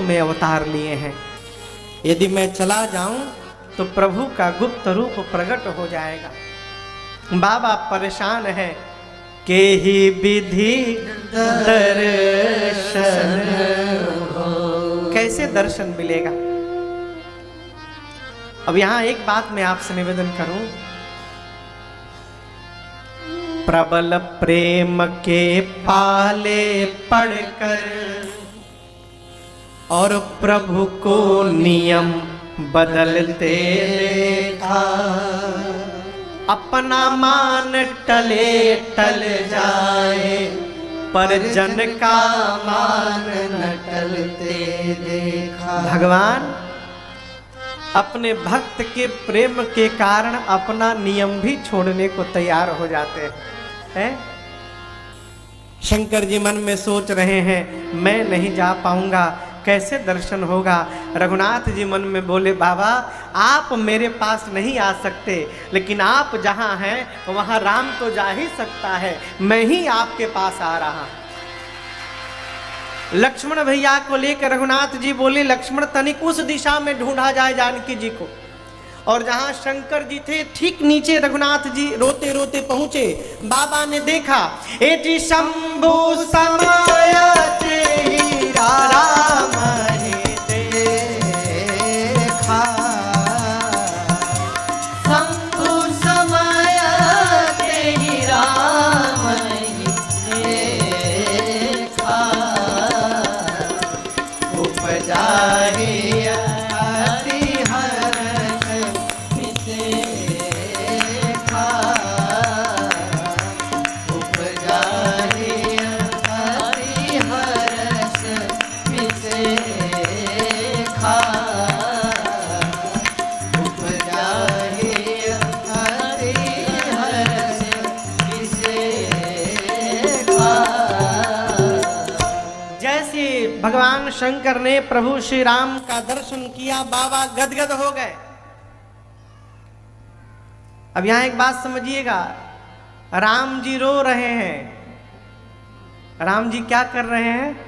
में अवतार लिए हैं। यदि मैं चला जाऊं तो प्रभु का गुप्त रूप प्रकट हो जाएगा। बाबा परेशान है के ही विधि दर्शन हो, कैसे दर्शन मिलेगा। अब यहां एक बात मैं आपसे निवेदन करूं, प्रबल प्रेम के पाले पढ़कर और प्रभु को नियम बदलते देखा, अपना मान टले टल जाए पर जन का मान न टलते देखा। भगवान अपने भक्त के प्रेम के कारण अपना नियम भी छोड़ने को तैयार हो जाते हैं। शंकर जी मन में सोच रहे हैं मैं नहीं जा पाऊंगा, कैसे दर्शन होगा। रघुनाथ जी मन में बोले बाबा आप मेरे पास नहीं आ सकते, लेकिन आप जहां हैं वहां राम तो जा ही सकता है, मैं ही आपके पास आ रहा हूं। लक्ष्मण भैया को लेकर रघुनाथ जी बोले लक्ष्मण तनिक उस दिशा में ढूंढा जाए जानकी जी को। और जहां शंकर जी थे ठीक नीचे रघुनाथ जी रोते रोते पहुंचे। बाबा ने देखा एटी शंभु समय राम देखा, शंभु समय राम देखा, उपजारी भगवान शंकर ने प्रभु श्री राम का दर्शन किया, बाबा गदगद हो गए। अब यहां एक बात समझिएगा, राम जी रो रहे हैं। राम जी क्या कर रहे हैं?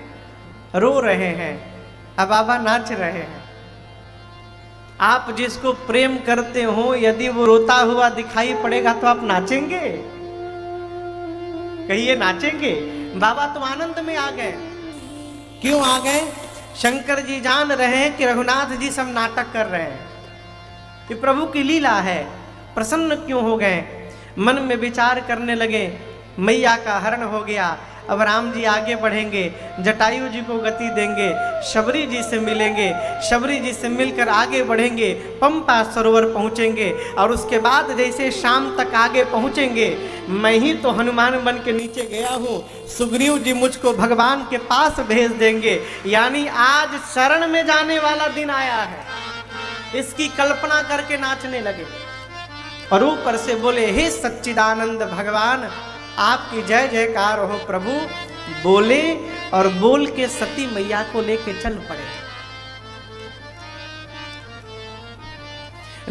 रो रहे हैं। अब बाबा नाच रहे हैं। आप जिसको प्रेम करते हो यदि वो रोता हुआ दिखाई पड़ेगा तो आप नाचेंगे? कहिए नाचेंगे? बाबा तो आनंद में आ गए। क्यों आ गए? शंकर जी जान रहे हैं कि रघुनाथ जी सब नाटक कर रहे हैं, कि प्रभु की लीला है। प्रसन्न क्यों हो गए? मन में विचार करने लगे मैया का हरण हो गया, अब राम जी आगे बढ़ेंगे, जटायु जी को गति देंगे, शबरी जी से मिलेंगे, शबरी जी से मिलकर आगे बढ़ेंगे, पंपा सरोवर पहुंचेंगे और उसके बाद जैसे शाम तक आगे पहुंचेंगे मैं ही तो हनुमान बन के नीचे गया हूँ, सुग्रीव जी मुझको भगवान के पास भेज देंगे। यानी आज शरण में जाने वाला दिन आया है, इसकी कल्पना करके नाचने लगे। और ऊपर से बोले हे सच्चिदानंद भगवान आपकी जय जयकार हो प्रभु। बोले और बोल के सती मैया को लेके चल पड़े।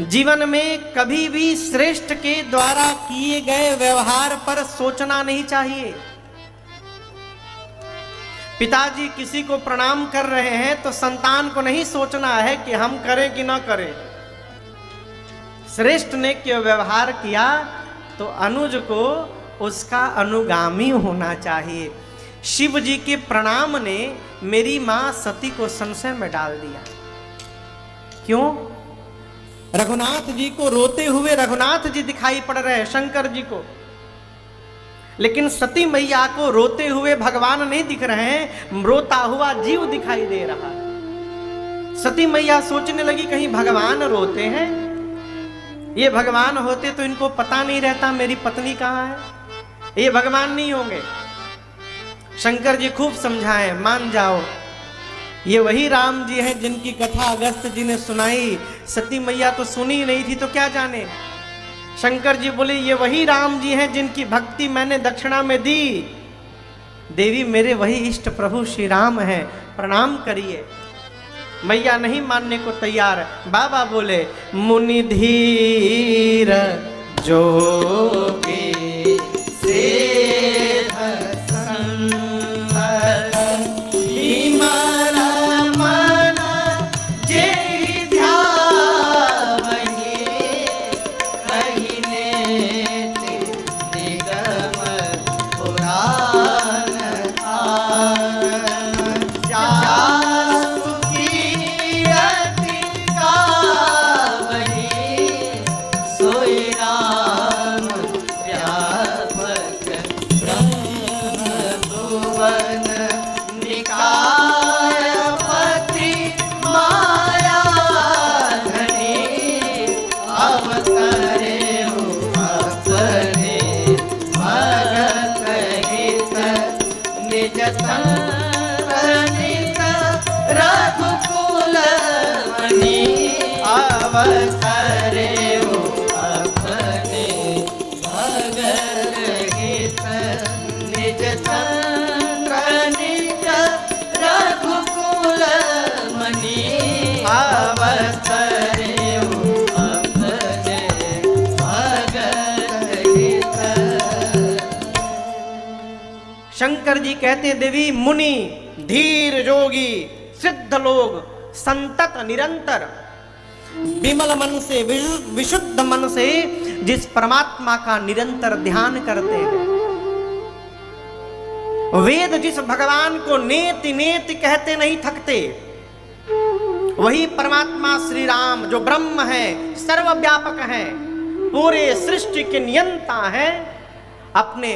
जीवन में कभी भी श्रेष्ठ के द्वारा किए गए व्यवहार पर सोचना नहीं चाहिए। पिताजी किसी को प्रणाम कर रहे हैं तो संतान को नहीं सोचना है कि हम करें कि ना करें। श्रेष्ठ ने क्यों व्यवहार किया तो अनुज को उसका अनुगामी होना चाहिए। शिव जी के प्रणाम ने मेरी मां सती को संशय में डाल दिया। क्यों? रघुनाथ जी को रोते हुए रघुनाथ जी दिखाई पड़ रहे हैं शंकर जी को, लेकिन सती मैया को रोते हुए भगवान नहीं दिख रहे हैं, रोता हुआ जीव दिखाई दे रहा। सती मैया सोचने लगी कहीं भगवान रोते हैं, ये भगवान होते तो इनको पता नहीं रहता मेरी पत्नी कहाँ है, ये भगवान नहीं होंगे। शंकर जी खूब समझाएं मान जाओ ये वही राम जी हैं जिनकी कथा अगस्त जी ने सुनाई। सती मैया तो सुनी नहीं थी तो क्या जाने। शंकर जी बोले ये वही राम जी हैं जिनकी भक्ति मैंने दक्षिणा में दी। देवी मेरे वही इष्ट प्रभु श्री राम हैं, प्रणाम करिए। मैया नहीं मानने को तैयार। बाबा बोले मुनि धीर जोगी सेध संत विमल मन अवसरे अपने भगत हित निज चंद्र निज रघुकुल मणि अवसरे अपने भगत हित। शंकर जी कहते हैं देवी मुनि धीर जोगी सिद्ध लोग संतत निरंतर विमल मन से विशुद्ध मन से जिस परमात्मा का निरंतर ध्यान करते हैं, वेद जिस भगवान को नेति नेति कहते नहीं थकते, वही परमात्मा श्री राम जो ब्रह्म है, सर्वव्यापक है, पूरे सृष्टि के नियंता है, अपने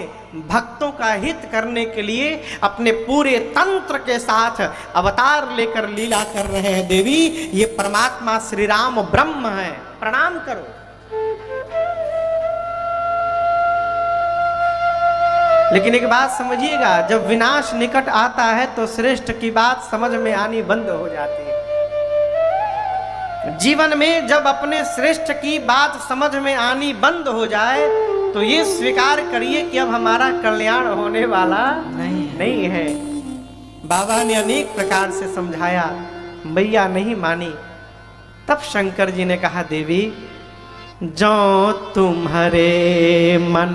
भक्तों का हित करने के लिए अपने पूरे तंत्र के साथ अवतार लेकर लीला कर रहे हैं। देवी ये परमात्मा श्री राम ब्रह्म है, प्रणाम करो। लेकिन एक बात समझिएगा, जब विनाश निकट आता है तो श्रेष्ठ की बात समझ में आनी बंद हो जाती है। जीवन में जब अपने श्रेष्ठ की बात समझ में आनी बंद हो जाए तो ये स्वीकार करिए कि अब हमारा कल्याण होने वाला नहीं है। बाबा ने अनेक प्रकार से समझाया, मैया नहीं मानी। तब शंकर जी ने कहा देवी जो तुम्हारे मन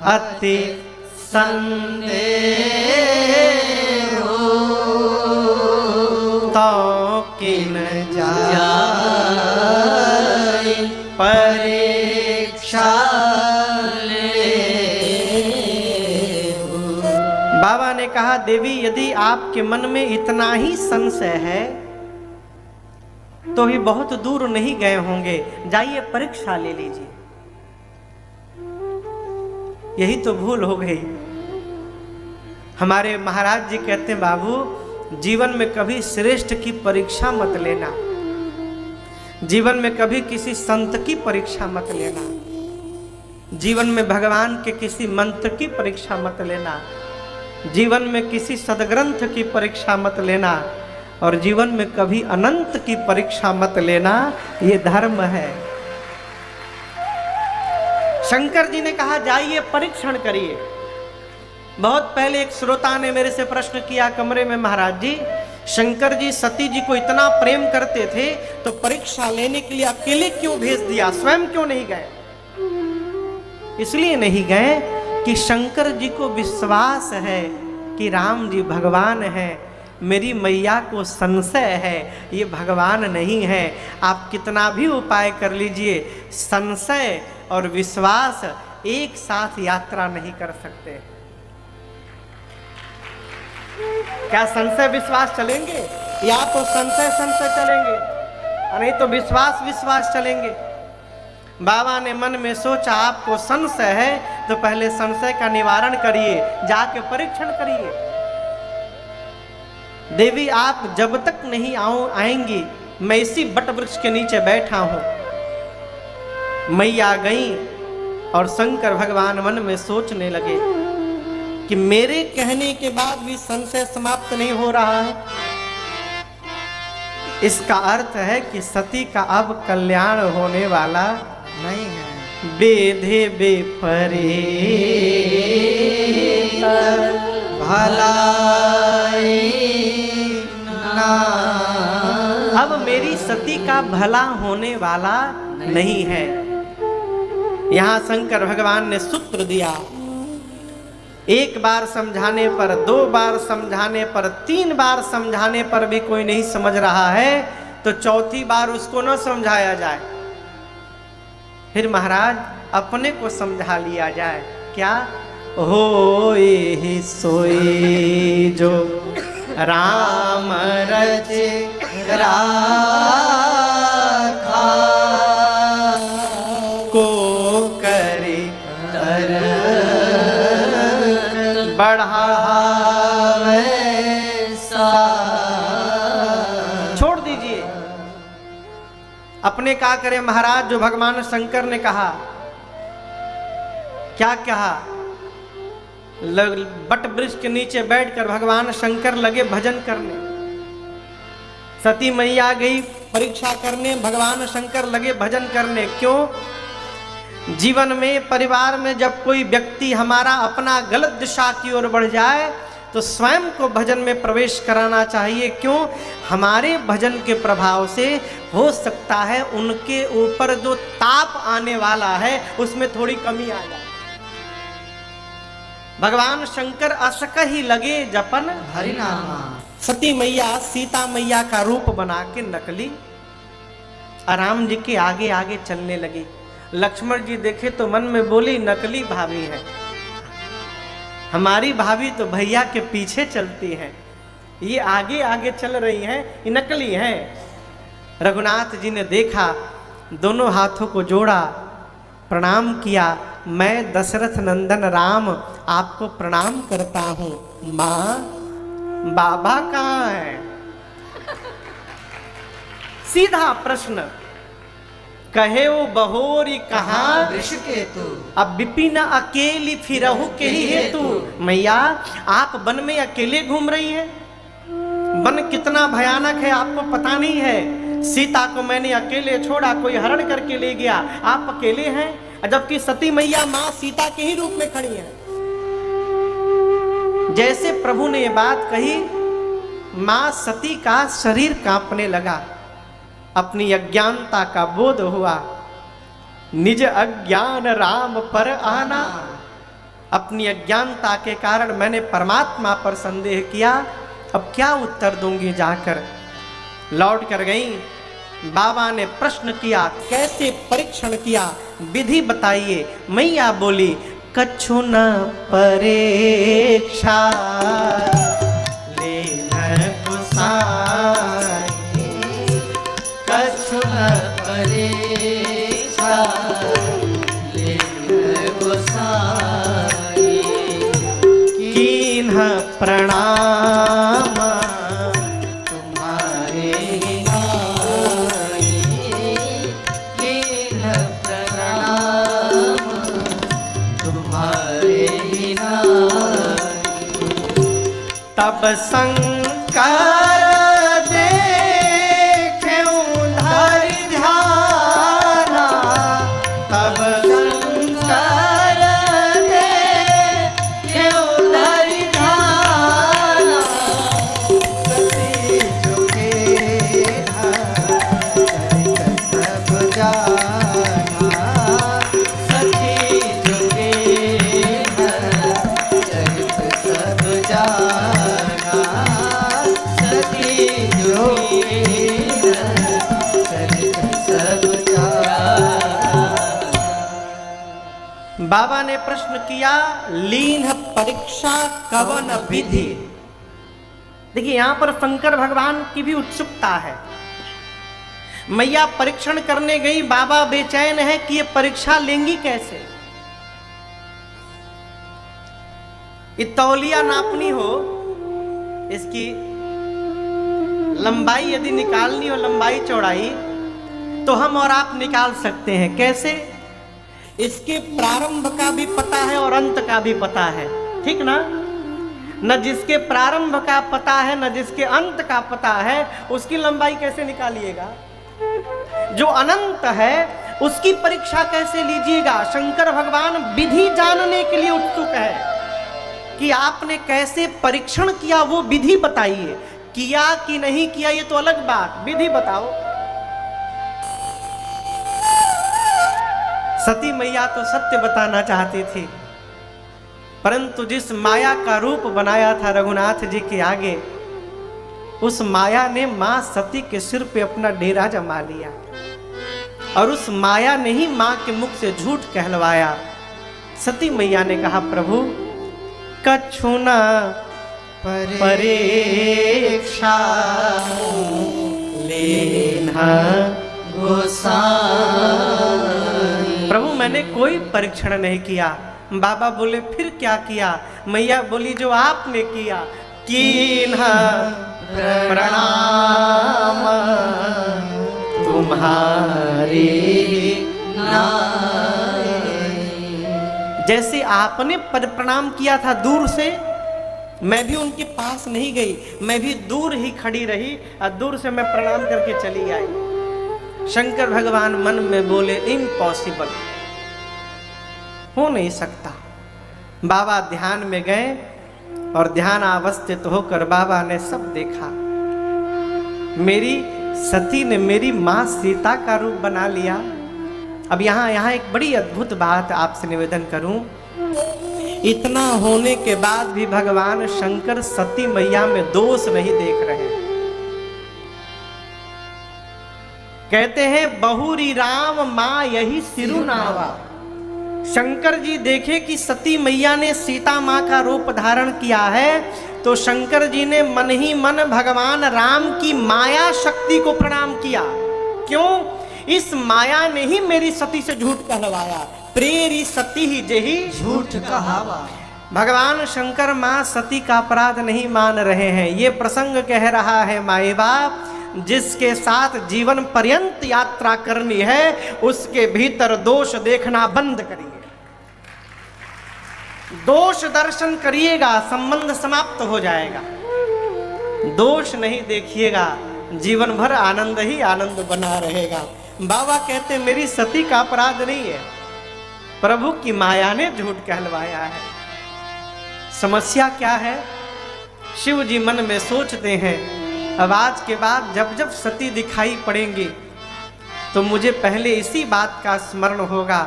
अति संदेह तो किन जाए परीक्षा ले। बाबा ने कहा देवी यदि आपके मन में इतना ही संशय है तो ही बहुत दूर नहीं गए होंगे, जाइए परीक्षा ले लीजिए। यही तो भूल हो गई। हमारे महाराज जी कहते हैं बाबू जीवन में कभी श्रेष्ठ की परीक्षा मत लेना, जीवन में कभी किसी संत की परीक्षा मत लेना, जीवन में भगवान के किसी मंत्र की परीक्षा मत लेना, जीवन में किसी सदग्रंथ की परीक्षा मत लेना, और जीवन में कभी अनंत की परीक्षा मत लेना। ये धर्म है। शंकर जी ने कहा जाइए परीक्षण करिए। बहुत पहले एक श्रोता ने मेरे से प्रश्न किया कमरे में, महाराज जी शंकर जी सती जी को इतना प्रेम करते थे तो परीक्षा लेने के लिए अकेले क्यों भेज दिया, स्वयं क्यों नहीं गए? इसलिए नहीं गए कि शंकर जी को विश्वास है कि राम जी भगवान है, मेरी मैया को संशय है ये भगवान नहीं है। आप कितना भी उपाय कर लीजिए, संशय और विश्वास एक साथ यात्रा नहीं कर सकते। क्या संशय विश्वास चलेंगे? या तो संशय चलेंगे और नहीं तो विश्वास चलेंगे। बाबा ने मन में सोचा आपको संशय है तो पहले संशय का निवारण करिए, जाके परीक्षण करिए। देवी आप जब तक नहीं आएंगी मैं इसी बट वृक्ष के नीचे बैठा हूं। मैया गई और शंकर भगवान मन में सोचने लगे कि मेरे कहने के बाद भी संशय समाप्त नहीं हो रहा है। इसका अर्थ है कि सती का अब कल्याण होने वाला नहीं है। बेधे बेपरे भलाई ना, अब मेरी सती का भला होने वाला नहीं है। यहां शंकर भगवान ने सूत्र दिया, एक बार समझाने पर, दो बार समझाने पर, 3 बार समझाने पर भी कोई नहीं समझ रहा है तो चौथी बार उसको न समझाया जाए, फिर महाराज अपने को समझा लिया जाए। क्या होए सोई जो राम रचे राखा को करे बढ़ावे सा। छोड़ दीजिए, अपने क्या करें महाराज। जो भगवान शंकर ने कहा, क्या कहा? बट वृक्ष के नीचे बैठकर भगवान शंकर लगे भजन करने। सती मैया गई परीक्षा करने भगवान शंकर लगे भजन करने। क्यों? जीवन में, परिवार में जब कोई व्यक्ति हमारा अपना गलत दिशा की ओर बढ़ जाए तो स्वयं को भजन में प्रवेश कराना चाहिए। क्यों? हमारे भजन के प्रभाव से हो सकता है उनके ऊपर जो ताप आने वाला है उसमें थोड़ी कमी आ जाए। भगवान शंकर असक ही लगे जपन हरिनामा। सती मैया सीता मैया का रूप बना के नकली राम जी के आगे आगे चलने लगी। लक्ष्मण जी देखे तो मन में बोली नकली भाभी है, हमारी भाभी तो भैया के पीछे चलती है, ये आगे आगे चल रही हैं, ये नकली हैं। रघुनाथ जी ने देखा, दोनों हाथों को जोड़ा, प्रणाम किया। मैं दशरथ नंदन राम आपको प्रणाम करता हूँ। माँ, बाबा कहाँ है? सीधा प्रश्न। कहे वो बहोरी कहाँ ऋषिकेतु, अब विपिन अकेली फिरहु के ही हेतु। मैया, आप वन में अकेले घूम रही हैं? वन कितना भयानक है आपको पता नहीं है। सीता को मैंने अकेले छोड़ा, कोई हरण करके ले गया, आप अकेले हैं, जबकि सती मैया माँ सीता के ही रूप में खड़ी हैं। जैसे प्रभु ने ये बात कही, माँ सती का शरीर कांपने लगा, अपनी अज्ञानता का बोध हुआ। निज अज्ञान राम पर आना, अपनी अज्ञानता के कारण मैंने परमात्मा पर संदेह किया, अब क्या उत्तर दूंगी जाकर। लौट कर गई। बाबा ने प्रश्न किया, कैसे परीक्षण किया, विधि बताइए। मैया बोली, कछु न परीक्षा लेन गुसाई, कछु न परीक्षा लेन गोसाई, कीन्ह प्रणाम तुम्हारे नाई, कीन्ह प्रणाम तुम्हारे नाई। तब शंकर देखें धरि ध्याना, तब शंकर देखें धरि ध्याना, सती झुके चरित सब जाना, सती झुके चरित सब जाना, सती झुके चरित सब जाना। बाबा ने प्रश्न किया, लीन परीक्षा कवन विधि। देखिए यहां पर शंकर भगवान की भी उत्सुकता है। मैया परीक्षण करने गई, बाबा बेचैन है कि ये परीक्षा लेंगी कैसे। ये तौलिया नापनी हो, इसकी लंबाई यदि निकालनी हो, लंबाई चौड़ाई, तो हम और आप निकाल सकते हैं। कैसे? इसके प्रारंभ का भी पता है और अंत का भी पता है, ठीक ना। न जिसके प्रारंभ का पता है न जिसके अंत का पता है, उसकी लंबाई कैसे निकालिएगा। जो अनंत है उसकी परीक्षा कैसे लीजिएगा। शंकर भगवान विधि जानने के लिए उत्सुक है कि आपने कैसे परीक्षण किया, वो विधि बताइए। किया कि नहीं किया ये तो अलग बात, विधि बताओ। सती मैया तो सत्य बताना चाहती थी, परंतु जिस माया का रूप बनाया था रघुनाथ जी के आगे, उस माया ने मां सती के सिर पे अपना डेरा जमा लिया और उस माया ने ही मां के मुख से झूठ कहलवाया। सती मैया ने कहा, प्रभु कछु न परीक्षा लेना गोसाई। प्रभु मैंने कोई परीक्षण नहीं किया। बाबा बोले फिर क्या किया। मैया बोली जो आपने किया, कीन्ह प्रणाम तुम्हारे नाई। जैसे आपने पद प्रणाम किया था दूर से, मैं भी उनके पास नहीं गई, मैं भी दूर ही खड़ी रही और दूर से मैं प्रणाम करके चली आई। शंकर भगवान मन में बोले इम्पॉसिबल, हो नहीं सकता। बाबा ध्यान में गए और ध्यान अवस्थित होकर बाबा ने सब देखा। मेरी सती ने मेरी मां सीता का रूप बना लिया। अब यहाँ एक बड़ी अद्भुत बात आपसे निवेदन करूं, इतना होने के बाद भी भगवान शंकर सती मैया में दोष नहीं देख रहे। कहते हैं बहुरी राम मां यही सिरुनावा। शंकर जी देखे कि सती मैया ने सीता मां का रूप धारण किया है, तो शंकर जी ने मन ही मन भगवान राम की माया शक्ति को प्रणाम किया। क्यों? इस माया ने ही मेरी सती से झूठ कहलवाया। प्रेरी सती ही जेही झूठ कहावा। भगवान शंकर मां सती का अपराध नहीं मान रहे हैं। ये प्रसंग कह रहा है माए बाप, जिसके साथ जीवन पर्यंत यात्रा करनी है उसके भीतर दोष देखना बंद करिए। दोष दर्शन करिएगा, संबंध समाप्त हो जाएगा। दोष नहीं देखिएगा, जीवन भर आनंद ही आनंद बना रहेगा। बाबा कहते मेरी सती का अपराध नहीं है, प्रभु की माया ने झूठ कहलवाया है। समस्या क्या है? शिव जी मन में सोचते हैं, अब आज के बाद जब जब सती दिखाई पड़ेंगी तो मुझे पहले इसी बात का स्मरण होगा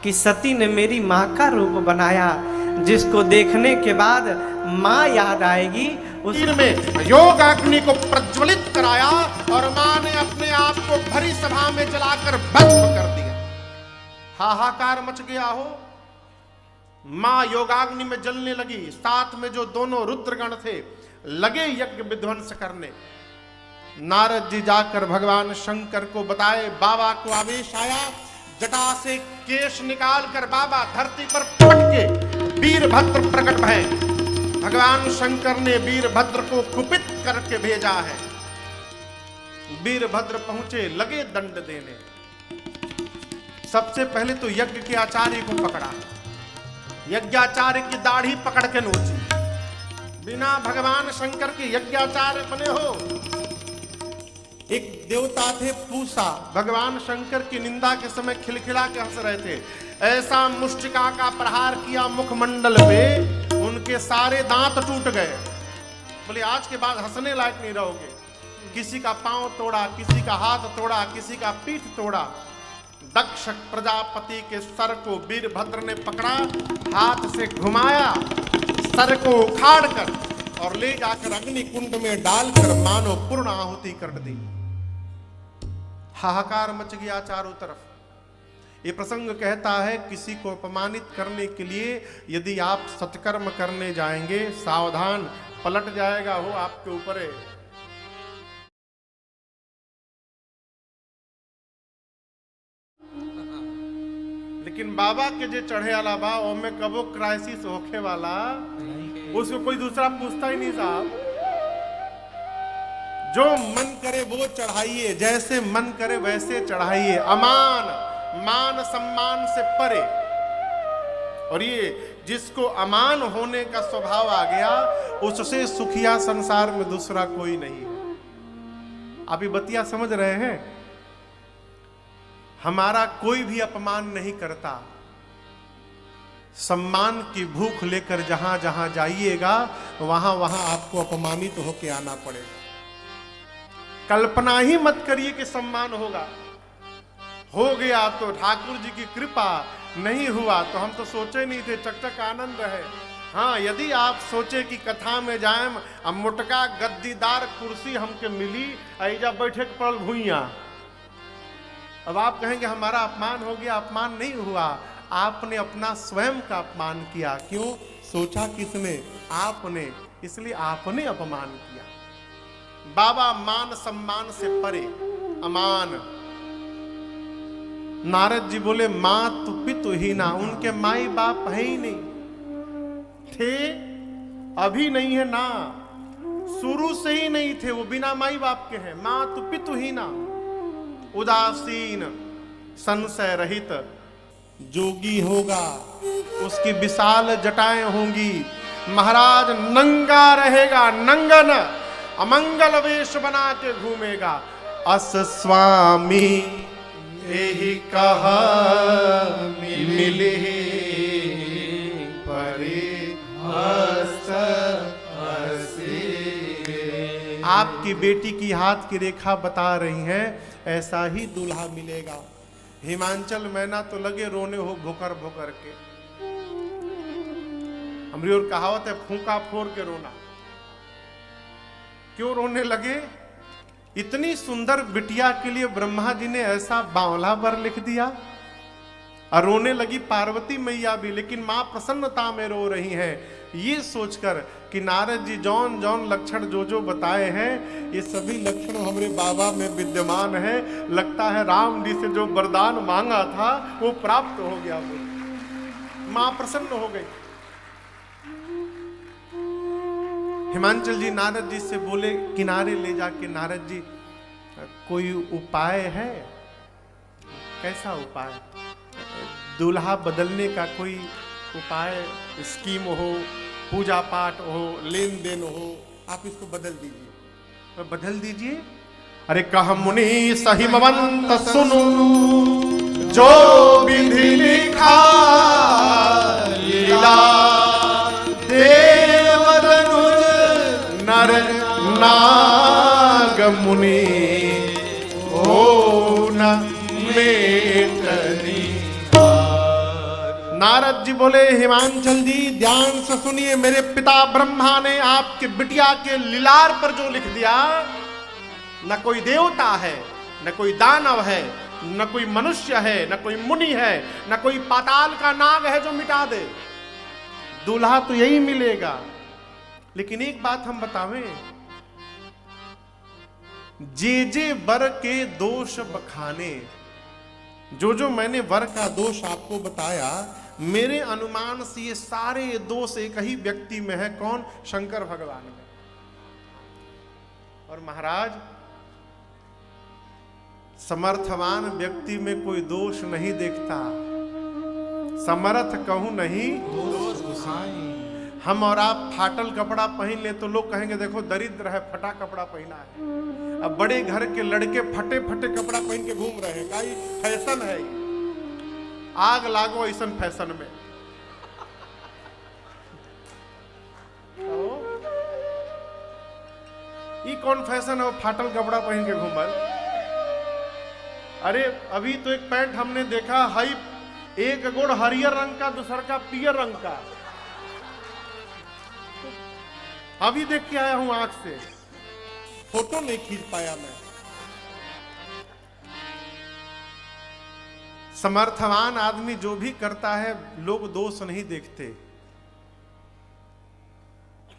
कि सती ने मेरी माँ का रूप बनाया, जिसको देखने के बाद माँ याद आएगी। उस में योग अग्नि को प्रज्वलित कराया और मां ने अपने आप को भरी सभा में जलाकर भस्म कर दिया। हाहाकार मच गया हो। मां योगाग्नि में जलने लगी, साथ में जो दोनों रुद्रगण थे लगे यज्ञ विध्वंस करने। नारद जी जाकर भगवान शंकर को बताए। बाबा को आवेश आया, जटा से केश निकाल कर बाबा धरती पर पटक के वीरभद्र प्रकट भय। भगवान शंकर ने वीरभद्र को कुपित करके भेजा है। वीरभद्र पहुंचे, लगे दंड देने। सबसे पहले तो यज्ञ के आचार्य को पकड़ा, यज्ञाचार्य की दाढ़ी पकड़ के नोची। बिना भगवान शंकर के यज्ञाचार्य बने हो। एक देवता थे पूसा, भगवान शंकर की निंदा के समय खिलखिला के हंस रहे थे। ऐसा मुष्टिका का प्रहार किया मुखमंडल पे, उनके सारे दांत टूट गए। बोले आज के बाद हंसने लायक नहीं रहोगे। किसी का पांव तोड़ा, किसी का हाथ तोड़ा, किसी का पीठ तोड़ा। दक्ष प्रजापति के सर को वीरभद्र ने पकड़ा, हाथ से घुमाया, सर को उखाड़ कर और ले जाकर अग्नि कुंड में डालकर मानो पूर्ण आहुति कर दी। हाहाकार मच गया चारों तरफ। ये प्रसंग कहता है किसी को अपमानित करने के लिए यदि आप सत्कर्म करने जाएंगे, सावधान, पलट जाएगा हो आपके ऊपर है। लेकिन बाबा के जो चढ़े वाला बा में कबो क्राइसिस होखे वाला, उसको कोई दूसरा पूछता ही नहीं साहब। जो मन करे वो चढ़ाइए, जैसे मन करे वैसे चढ़ाइए। अमान, मान सम्मान से परे। और ये जिसको अमान होने का स्वभाव आ गया, उससे सुखिया संसार में दूसरा कोई नहीं है। आप ये बतिया समझ रहे हैं? हमारा कोई भी अपमान नहीं करता। सम्मान की भूख लेकर जहां जहां जाइएगा वहां वहां आपको अपमानित होकर आना पड़ेगा। कल्पना ही मत करिए कि सम्मान होगा। हो गया तो ठाकुर जी की कृपा, नहीं हुआ तो हम तो सोचे नहीं थे। चकचक आनंद है। हाँ, यदि आप सोचे कि कथा में जाए, अब मोटका गद्दीदार कुर्सी हमके मिली, ऐजा बैठे के पड़ल भुइया, अब आप कहेंगे हमारा अपमान हो गया। अपमान नहीं हुआ, आपने अपना स्वयं का अपमान किया। क्यों? सोचा किसने? आपने। इसलिए आपने अपमान किया। बाबा मान सम्मान से परे, अमान। नारद जी बोले मां तु पितु ही ना, उनके माई बाप है ही नहीं, थे अभी नहीं है ना, शुरू से ही नहीं थे, वो बिना माई बाप के हैं। मां तु पितु ही ना, उदासीन, संशय रहित जोगी होगा, उसकी विशाल जटाएं होंगी, महाराज नंगा रहेगा, नंगन अमंगल वेश बना के घूमेगा। अस स्वामी यही कहा मिले आपकी बेटी की हाथ की रेखा बता रही हैं, ऐसा ही दूल्हा मिलेगा। हिमांचल मैना तो लगे रोने हो भोकर भोकर के। हमारी और कहावत है, फूंका फोड़ के रोना। क्यों रोने लगे? इतनी सुंदर बिटिया के लिए ब्रह्मा जी ने ऐसा बावला वर लिख दिया। और रोने लगी पार्वती मैया भी, लेकिन मां प्रसन्नता में रो रही हैं, ये सोचकर कि नारद जी जौन जौन लक्षण जो जो बताए हैं, ये सभी लक्षण हमारे बाबा में विद्यमान है। लगता है राम जी से जो वरदान मांगा था वो प्राप्त हो गया। मां प्रसन्न हो गई। हिमांचल जी नारद जी से बोले, किनारे ले जाके, नारद जी कोई उपाय है? कैसा उपाय? दूल्हा बदलने का कोई उपाय, स्कीम हो, पूजा पाठ हो, लेन देन हो, आप इसको बदल दीजिए। तो बदल दीजिए। अरे कह मुनि सहिमवंत सुनो, जो विधि लिखा लीला, देवदनुज नर नाग मुनि हो न मेटनी। नारद जी बोले, हिमांचल जी ध्यान से सुनिए, मेरे पिता ब्रह्मा ने आपके बिटिया के लीलार पर जो लिख दिया, न कोई देवता है, न कोई दानव है, न कोई मनुष्य है, न कोई मुनि है, न कोई पाताल का नाग है जो मिटा दे। दूल्हा तो यही मिलेगा। लेकिन एक बात हम बतावें, जे वर के दोष बखाने, जो मैंने वर का दोष आपको बताया, मेरे अनुमान से ये सारे दोष एक ही व्यक्ति में है। कौन? शंकर भगवान में। और महाराज, समर्थवान व्यक्ति में कोई दोष नहीं देखता। समर्थ कहूं नहीं दोष गुसाई। हम और आप फाटल कपड़ा पहन ले तो लोग कहेंगे देखो दरिद्र है, फटा कपड़ा पहना है। अब बड़े घर के लड़के फटे फटे कपड़ा पहन के घूम रहे हैं, का फैशन है। आग लागो ऐसा फैशन में। ये कौन फैशन है? वो फाटल कपड़ा पहन के घूमल। अरे अभी तो एक पैंट हमने देखा, हाई एक गोड़ हरियर रंग का, दूसरा का पीयर रंग का। अभी देख के आया हूं आंख से, फोटो नहीं खींच पाया मैं। समर्थवान आदमी जो भी करता है, लोग दोष नहीं देखते।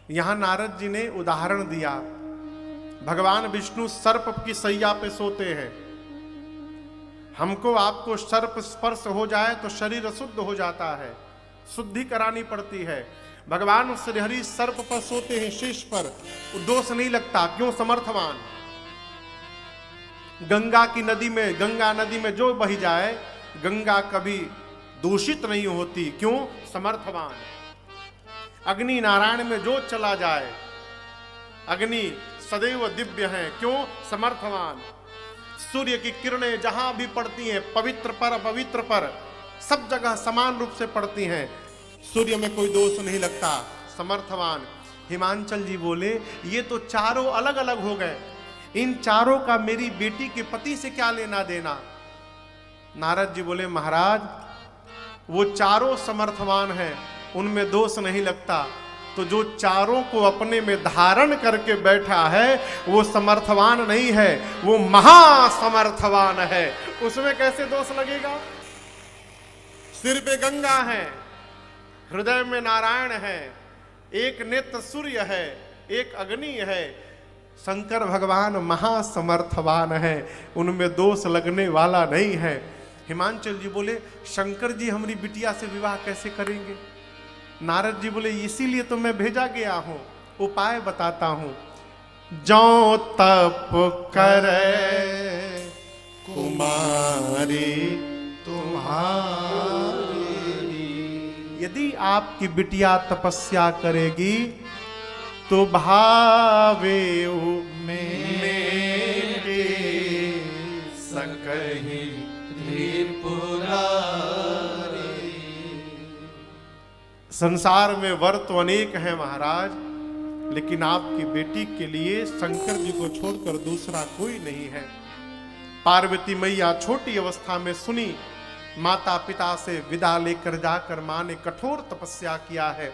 यहां नारद जी ने उदाहरण दिया, भगवान विष्णु सर्प की सैया पे सोते हैं। हमको आपको सर्प स्पर्श हो जाए तो शरीर अशुद्ध हो जाता है, शुद्धि करानी पड़ती है। भगवान श्रीहरि सर्प पर सोते हैं, शीश पर, दोष नहीं लगता। क्यों? समर्थवान। गंगा की नदी में, गंगा नदी में जो बही जाए, गंगा कभी दूषित नहीं होती। क्यों? समर्थवान। अग्नि नारायण में जो चला जाए, अग्नि सदैव दिव्य है। क्यों? समर्थवान। सूर्य की किरणें जहां भी पड़ती हैं, पवित्र पर अपवित्र पर सब जगह समान रूप से पड़ती हैं, सूर्य में कोई दोष नहीं लगता। समर्थवान। हिमांचल जी बोले, ये तो चारों अलग अलग हो गए, इन चारों का मेरी बेटी के पति से क्या लेना देना? नारद जी बोले, महाराज वो चारों समर्थवान हैं, उनमें दोष नहीं लगता। तो जो चारों को अपने में धारण करके बैठा है वो समर्थवान नहीं है, वो महासमर्थवान है। उसमें कैसे दोष लगेगा? सिर पे गंगा है, हृदय में नारायण है, एक नेत्र सूर्य है, एक अग्नि है। शंकर भगवान महासमर्थवान है, उनमें दोष लगने वाला नहीं है। हिमांचल जी बोले, शंकर जी हमारी बिटिया से विवाह कैसे करेंगे? नारद जी बोले, इसीलिए तो मैं भेजा गया हूं, उपाय बताता हूं। जो तप करे कुमारी तुम्हारी, यदि आपकी बिटिया तपस्या करेगी तो भावे मेरे सकहि संसार में वर तो अनेक हैं महाराज, लेकिन आपकी बेटी के लिए शंकर जी को छोड़कर दूसरा कोई नहीं है। पार्वती मैया छोटी अवस्था में सुनी, माता पिता से विदा लेकर जाकर मां ने कठोर तपस्या किया है।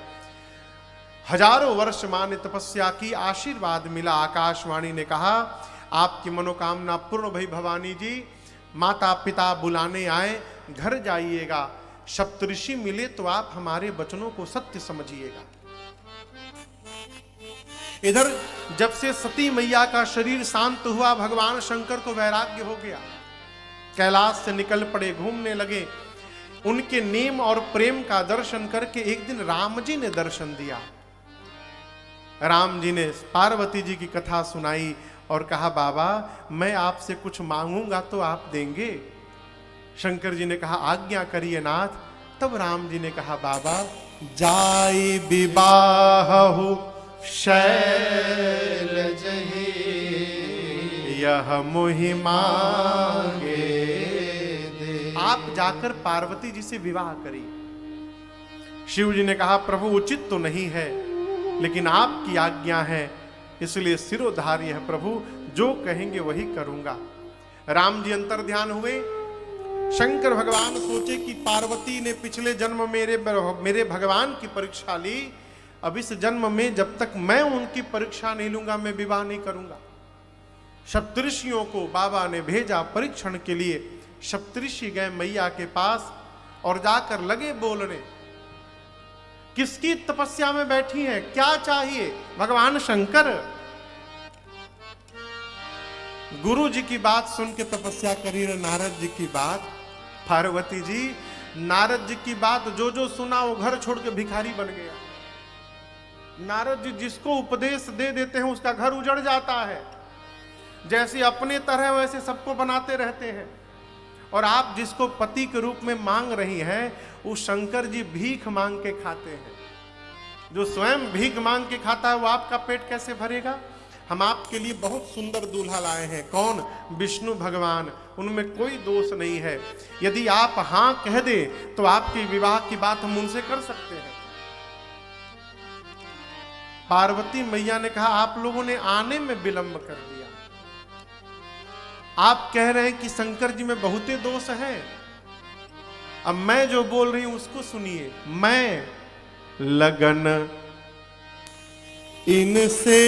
हजारों वर्ष मां ने तपस्या की, आशीर्वाद मिला। आकाशवाणी ने कहा आपकी मनोकामना पूर्ण भई भवानी जी, माता पिता बुलाने आए, घर जाइएगा। सप्तऋषि मिले तो आप हमारे वचनों को सत्य समझिएगा। इधर जब से सती मैया का शरीर शांत हुआ, भगवान शंकर को वैराग्य हो गया, कैलाश से निकल पड़े, घूमने लगे। उनके नेम और प्रेम का दर्शन करके एक दिन राम जी ने दर्शन दिया। राम जी ने पार्वती जी की कथा सुनाई और कहा बाबा मैं आपसे कुछ मांगूंगा तो आप देंगे? शंकर जी ने कहा आज्ञा करिए नाथ। तब राम जी ने कहा बाबा जाई विवाहु शैलज यह मोहि मांगे दे। आप जाकर पार्वती जी से विवाह करिए। शिव जी ने कहा प्रभु उचित तो नहीं है, लेकिन आपकी आज्ञा है, इसलिए सिरोधार्य है प्रभु, जो कहेंगे वही करूंगा। राम जी अंतर ध्यान हुए। शंकर भगवान सोचे कि पार्वती ने पिछले जन्म मेरे भगवान की परीक्षा ली, अब इस जन्म में जब तक मैं उनकी परीक्षा नहीं लूंगा मैं विवाह नहीं करूंगा। सप्तऋषियों को बाबा ने भेजा परीक्षण के लिए। सप्तऋषि गए मैया के पास और जाकर लगे बोलने, किसकी तपस्या में बैठी हैं, क्या चाहिए? भगवान शंकर। गुरु जी की बात सुन के तपस्या करी, नारद जी की बात। पार्वती जी नारद जी की बात जो जो सुना वो घर छोड़ के भिखारी बन गया। नारद जी जिसको उपदेश दे देते हैं उसका घर उजड़ जाता है। जैसे अपने तरह वैसे सबको बनाते रहते हैं। और आप जिसको पति के रूप में मांग रही हैं वो शंकर जी भीख मांग के खाते हैं। जो स्वयं भीख मांग के खाता है वो आपका पेट कैसे भरेगा? हम आपके लिए बहुत सुंदर दूल्हा लाए हैं। कौन? विष्णु भगवान। उनमें कोई दोष नहीं है। यदि आप हां कह दे तो आपके विवाह की बात हम उनसे कर सकते हैं। पार्वती मैया ने कहा आप लोगों ने आने में विलंब कर दिया। आप कह रहे हैं कि शंकर जी में बहुते दोष हैं। अब मैं जो बोल रही हूं उसको सुनिए। मैं लगन इनसे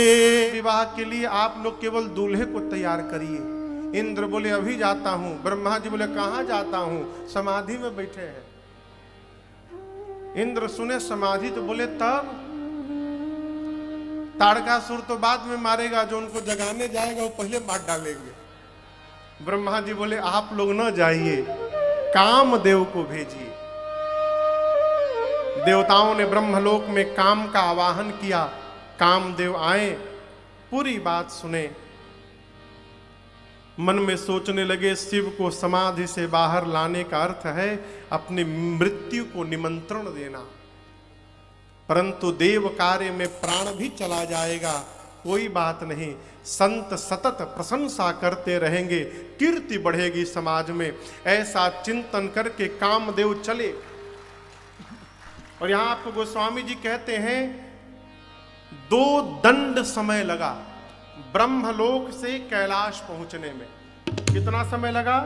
विवाह के लिए आप लोग केवल दूल्हे को तैयार करिए। इंद्र बोले अभी जाता हूं। ब्रह्मा जी बोले कहां जाता हूं? समाधि में बैठे हैं। इंद्र सुने समाधि तो बोले तब ताड़कासुर तो बाद में मारेगा, जो उनको जगाने जाएगा वो पहले मार डालेंगे। ब्रह्मा जी बोले आप लोग न जाइए, कामदेव को भेजिए। देवताओं ने ब्रह्मलोक में काम का आवाहन किया। कामदेव आए, पूरी बात सुने, मन में सोचने लगे शिव को समाधि से बाहर लाने का अर्थ है अपनी मृत्यु को निमंत्रण देना। परंतु देव कार्य में प्राण भी चला जाएगा, कोई बात नहीं। संत सतत प्रशंसा करते रहेंगे, कीर्ति बढ़ेगी समाज में। ऐसा चिंतन करके कामदेव चले। और यहां आपको गोस्वामी जी कहते हैं 2 दंड समय लगा ब्रह्मलोक से कैलाश पहुंचने में। कितना समय लगा?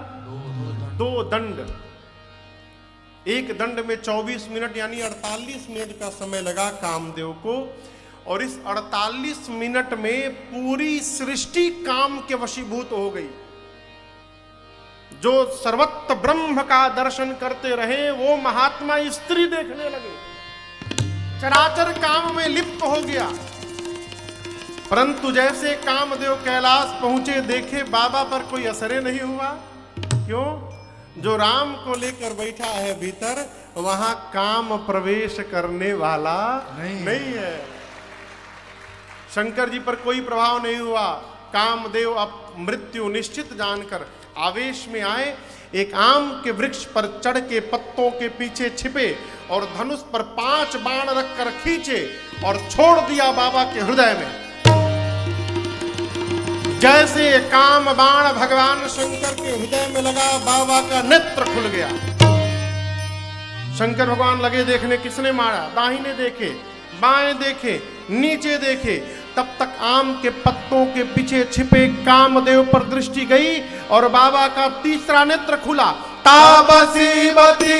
2 दंड। एक दंड में 24 मिनट यानी 48 मिनट का समय लगा कामदेव को। और इस 48 मिनट में पूरी सृष्टि काम के वशीभूत हो गई। जो सर्वत्र ब्रह्म का दर्शन करते रहे वो महात्मा स्त्री देखने लगे। चराचर काम में लिप्त हो गया। परंतु जैसे कामदेव कैलाश पहुंचे, देखे बाबा पर कोई असर नहीं हुआ। क्यों? जो राम को लेकर बैठा है भीतर, वहां काम प्रवेश करने वाला नहीं है। शंकर जी पर कोई प्रभाव नहीं हुआ। कामदेव अब मृत्यु निश्चित जानकर आवेश में आए, एक आम के वृक्ष पर चढ़ के पत्तों के पीछे छिपे और धनुष पर 5 बाण रखकर खींचे और छोड़ दिया बाबा के हृदय में। जैसे काम बाण भगवान शंकर के हृदय में लगा, बाबा का नेत्र खुल गया। शंकर भगवान लगे देखने, किसने मारा? दाहिने देखे, बाएं देखे, नीचे देखे, तब तक आम के पत्तों के पीछे छिपे कामदेव पर दृष्टि गई और बाबा का तीसरा नेत्र खुला। ताबसी बती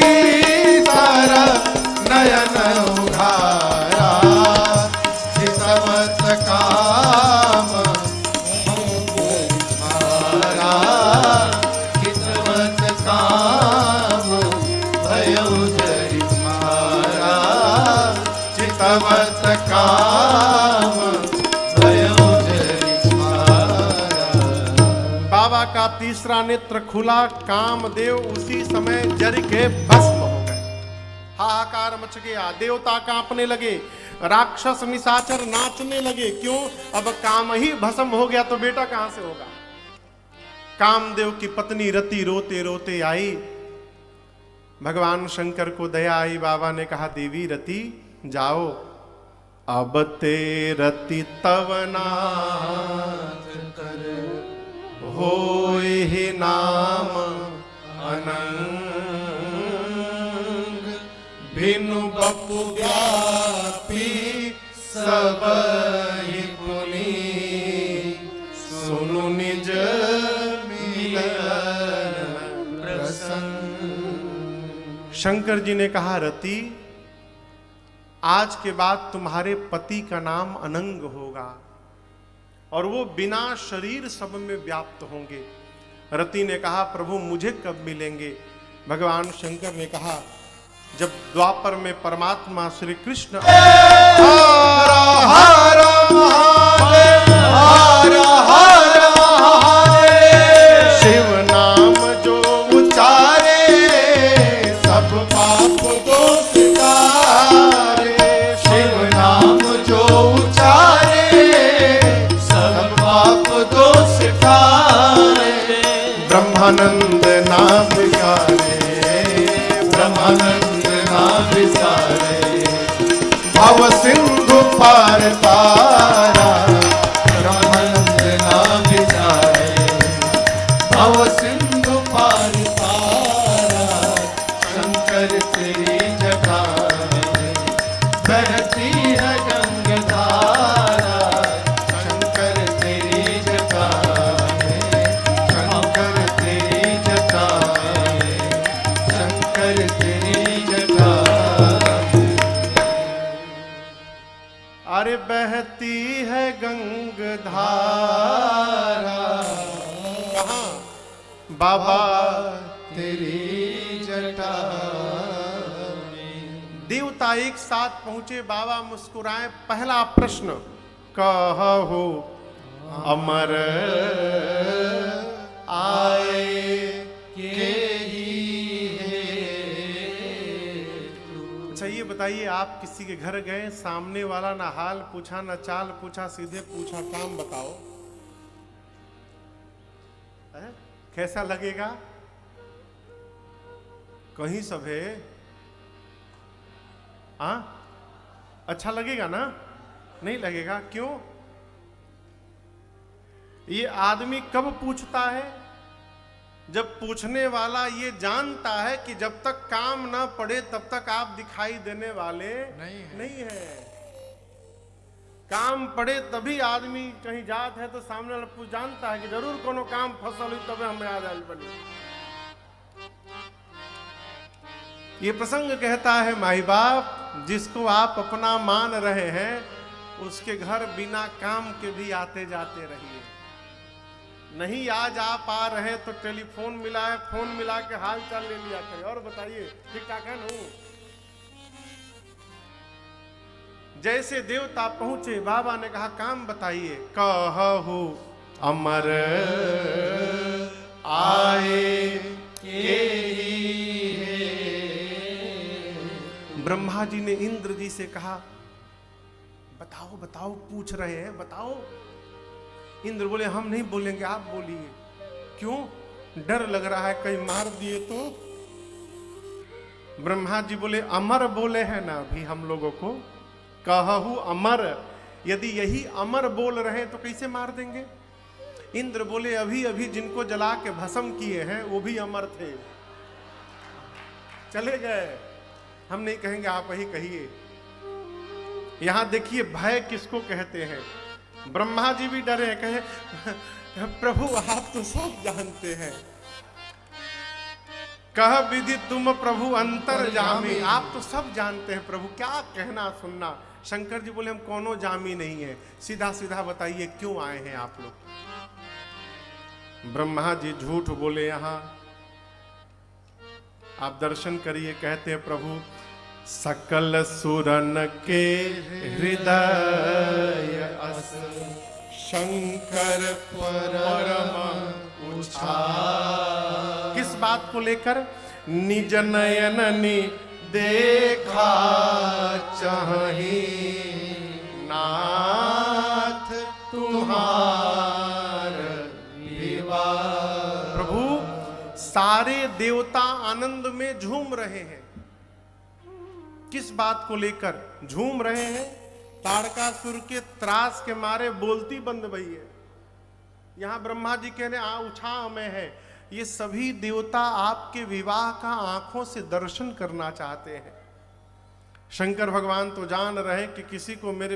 सारा नयन उघारा, चितवत काम मारा, चितवत काम भयो जरि मारा, चितवत काम भयो जरि मारा। बाबा का तीसरा नेत्र खुला, कामदेव उसी समय जर के भस्म हो गए। हाहाकार मच गया, देवता कांपने लगे, राक्षस निशाचर नाचने लगे। क्यों? अब काम ही भस्म हो गया तो बेटा कहां से होगा? कामदेव की पत्नी रति रोते रोते आई, भगवान शंकर को दया आई। बाबा ने कहा, देवी रति जाओ, अब ते रति तव नाथ कर, होए ही नाम अनंग, बिनु बपु व्यापी सबहि पुनि, सुनु निज मिलन प्रसंग। शंकर जी ने कहा, रति आज के बाद तुम्हारे पति का नाम अनंग होगा और वो बिना शरीर सब में व्याप्त होंगे। रति ने कहा, प्रभु मुझे कब मिलेंगे? भगवान शंकर ने कहा, जब द्वापर में परमात्मा श्री कृष्ण हर हर महादेव, हर हर महादेव, शिव नाम जो उचारे सब पाप दोष तारे, शिव नाम जो उचारे सब पाप दोष तारे, ब्रह्मानंद नाम विचारे ब्रह्मानंद नाम विचारे, भव सिंधु पार तारा, ब्रह्मानंद नाम विचारे, भव सिंधु पार तारा, शंकर तेरी जटा में बहती है गंगाधारा, शंकर तेरी जटा में, शंकर तेरी जटा में, शंकर तेरी जटा। अरे बहती है गंगाधारा, कहाँ? बाबा तेरी जटा में। देवता एक साथ पहुंचे, बाबा मुस्कुराए। पहला प्रश्न, कहो अमर आए के ही है। अच्छा ये बताइए, आप किसी के घर गए, सामने वाला ना हाल पूछा ना चाल पूछा, सीधे पूछा काम बताओ, है? कैसा लगेगा? कहीं सब है, हाँ अच्छा लगेगा ना? नहीं लगेगा। क्यों? ये आदमी कब पूछता है? जब पूछने वाला ये जानता है कि जब तक काम ना पड़े तब तक आप दिखाई देने वाले नहीं है। काम पड़े तभी आदमी कहीं जात है तो सामने वाला जानता है कि जरूर कोनो काम फसल हुई तबे हमें आ जाए बनी। ये प्रसंग कहता है, माई बाप जिसको आप अपना मान रहे हैं उसके घर बिना काम के भी आते जाते रहिए। नहीं आज आप आ रहे तो टेलीफोन मिला है, फोन मिला के हाल चाल ले लिया करें और बताइए ठीक ठाक है ना। जैसे देवता पहुंचे, बाबा ने कहा काम बताइए। कहू अमर आए के ही है। ब्रह्मा जी ने इंद्र जी से कहा बताओ बताओ, पूछ रहे हैं बताओ। इंद्र बोले हम नहीं बोलेंगे, आप बोलिए। क्यों? डर लग रहा है कहीं मार दिए तो। ब्रह्मा जी बोले अमर बोले हैं ना अभी हम लोगों को, कहहु अमर, यदि यही अमर बोल रहे हैं तो कैसे मार देंगे? इंद्र बोले अभी अभी जिनको जला के भस्म किए हैं वो भी अमर थे, चले गए, हम नहीं कहेंगे, आप ही कहिए। यहां देखिए भय किसको कहते हैं। ब्रह्मा जी भी डरे, कहे प्रभु आप तो सब जानते हैं। कह विधि तुम प्रभु अंतर जामी, आप तो सब जानते हैं प्रभु, क्या कहना सुनना। शंकर जी बोले हम कोनो जामी नहीं है, सीधा सीधा बताइए क्यों आए हैं आप लोग। ब्रह्मा जी झूठ बोले, यहां आप दर्शन करिए। कहते हैं प्रभु सकल सुरन के हृदय अस शंकर परम उछाल। किस बात को लेकर? निज नयननि देखा चाहि नाथ तुम्हार विवाह। प्रभु सारे देवता आनंद में झूम रहे हैं। किस बात को लेकर झूम रहे हैं? ताड़कासुर के त्रास के मारे बोलती बंद भई है। यहां ब्रह्मा जी कहने उछा में है। ये सभी देवता आपके विवाह का आंखों से दर्शन करना चाहते हैं। शंकर भगवान तो जान रहे कि किसी को मेरे